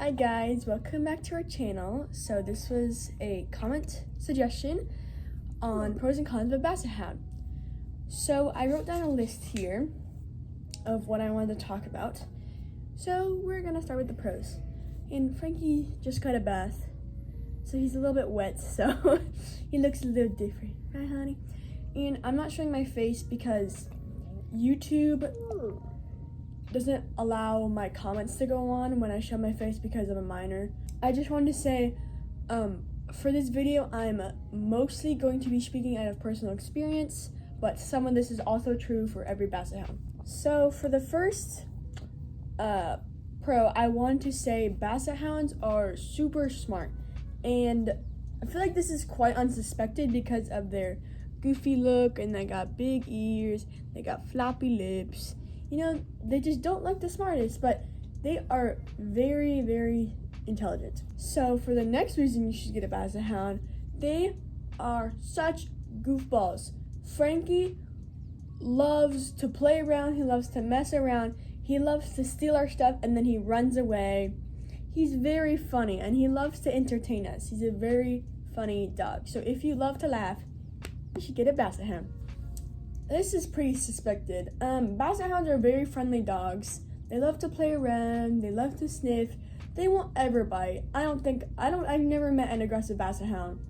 Hi guys, welcome back to our channel. So this was a comment suggestion on pros and cons of a Basset Hound. So I wrote down a list here of what I wanted to talk about. So we're gonna start with the pros. And Frankie just got a bath, so he's a little bit wet, so he looks a little different, right honey? And I'm not showing my face because YouTube doesn't allow my comments to go on when I show my face because I'm a minor. I just wanted to say, for this video, I'm mostly going to be speaking out of personal experience, but some of this is also true for every Basset Hound. So for the first pro, I want to say Basset Hounds are super smart, and I feel like this is quite unsuspected because of their goofy look, and they got big ears, they got floppy lips. You know, they just don't look the smartest, but they are very, very intelligent. So for the next reason you should get a Basset Hound, they are such goofballs. Frankie loves to play around, he loves to mess around, he loves to steal our stuff, and then he runs away. He's very funny, and he loves to entertain us. He's a very funny dog. So if you love to laugh, you should get a Basset Hound. This is pretty suspected. Basset Hounds are very friendly dogs. They love to play around, they love to sniff. They won't ever bite. I've never met an aggressive Basset Hound.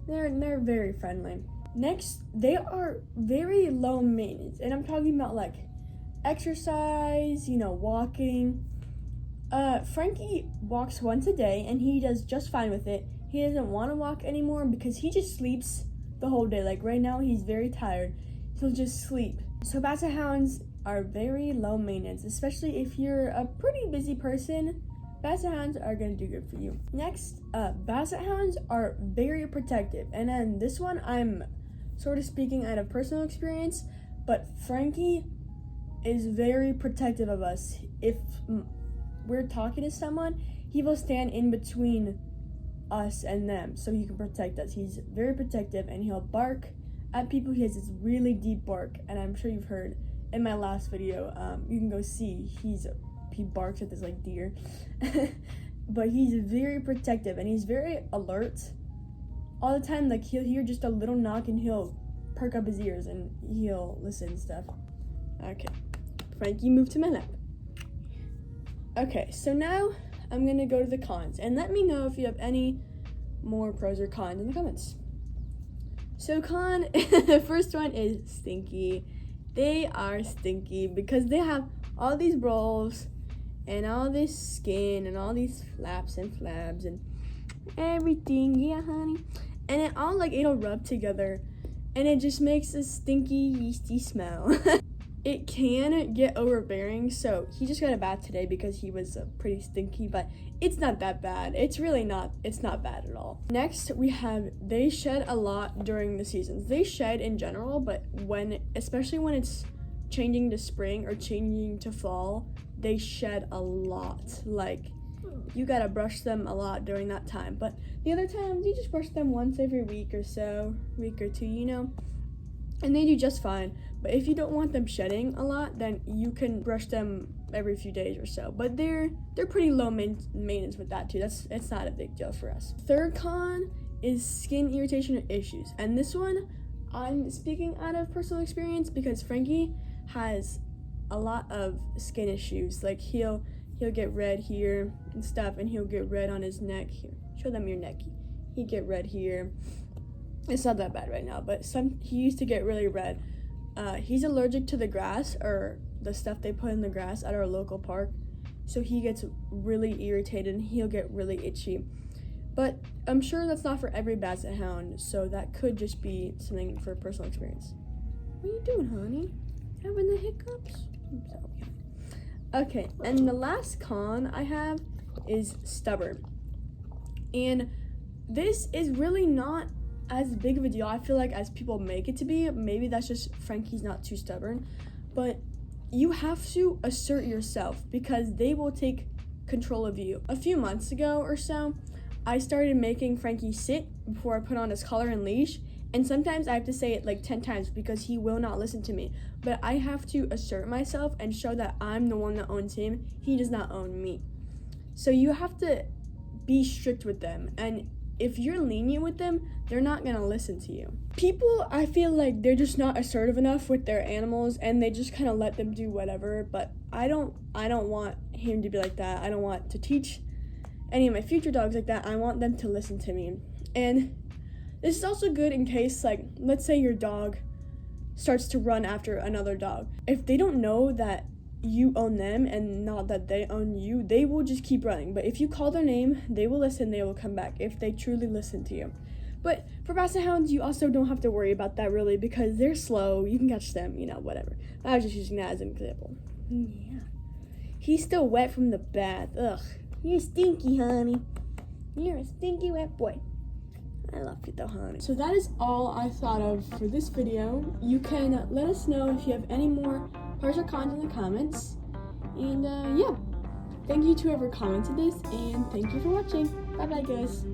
They're very friendly. Next, they are very low maintenance, and I'm talking about like exercise, walking. Frankie walks once a day, and he does just fine with it. He doesn't want to walk anymore because he just sleeps the whole day. Like right now, he's very tired. He'll just sleep. So Basset Hounds are very low maintenance, especially if you're a pretty busy person. Basset Hounds are gonna do good for you. Next, Basset Hounds are very protective, and then this one I'm sort of speaking out of personal experience, but Frankie is very protective of us. If we're talking to someone, he will stand in between us and them so he can protect us. He's very protective, and he'll bark at people. He has this really deep bark, and I'm sure you've heard in my last video. You can go see he barks at this like deer. But he's very protective, and he's very alert all the time. Like he'll hear just a little knock and he'll perk up his ears and he'll listen and stuff. Okay, Frankie, move to my lap. Okay, so now I'm gonna go to the cons, and let me know if you have any more pros or cons in the comments. So the first one is stinky. They are stinky because they have all these rolls and all this skin and all these flaps and flabs and everything, yeah honey. And it'll rub together, and it just makes a stinky, yeasty smell. It can get overbearing, so he just got a bath today because he was pretty stinky, but it's not that bad. It's not bad at all. Next, they shed a lot during the seasons. They shed in general, but especially when it's changing to spring or changing to fall, they shed a lot. Like, you gotta brush them a lot during that time, but the other times, you just brush them once every week or two, and they do just fine. But if you don't want them shedding a lot, then you can brush them every few days or so. But they're pretty low maintenance with that too. It's not a big deal for us. Third con is skin irritation issues, and this one I'm speaking out of personal experience because Frankie has a lot of skin issues. Like he'll get red here and stuff, and he'll get red on his neck. Here, show them your neck. He'd get red here. It's not that bad right now, but he used to get really red. He's allergic to the grass, or the stuff they put in the grass at our local park, so he gets really irritated and he'll get really itchy. But I'm sure that's not for every Basset Hound, so that could just be something for personal experience. What are you doing, honey? Having the hiccups? Okay, and the last con I have is stubborn. And this is really not as big of a deal, I feel like, as people make it to be. Maybe that's just Frankie's not too stubborn, but you have to assert yourself because they will take control of you. A few months ago or so, I started making Frankie sit before I put on his collar and leash, and sometimes I have to say it like 10 times because he will not listen to me. But I have to assert myself and show that I'm the one that owns him. He does not own me. So you have to be strict with them, and if you're lenient with them, they're not gonna listen to you. People, I feel like they're just not assertive enough with their animals, and they just kind of let them do whatever. But I don't want him to be like that. I don't want to teach any of my future dogs like that. I want them to listen to me. And this is also good in case, like, let's say your dog starts to run after another dog. If they don't know that you own them and not that they own you, they will just keep running. But if you call their name, they will listen, they will come back if they truly listen to you. But for Basset Hounds, you also don't have to worry about that really, because they're slow, you can catch them, whatever. I was just using that as an example. Yeah. He's still wet from the bath. Ugh. You're stinky, honey. You're a stinky wet boy. I love you though, honey. So that is all I thought of for this video. You can let us know if you have any more pros or cons in the comments. And yeah, thank you to whoever commented this, and thank you for watching. Bye bye, guys.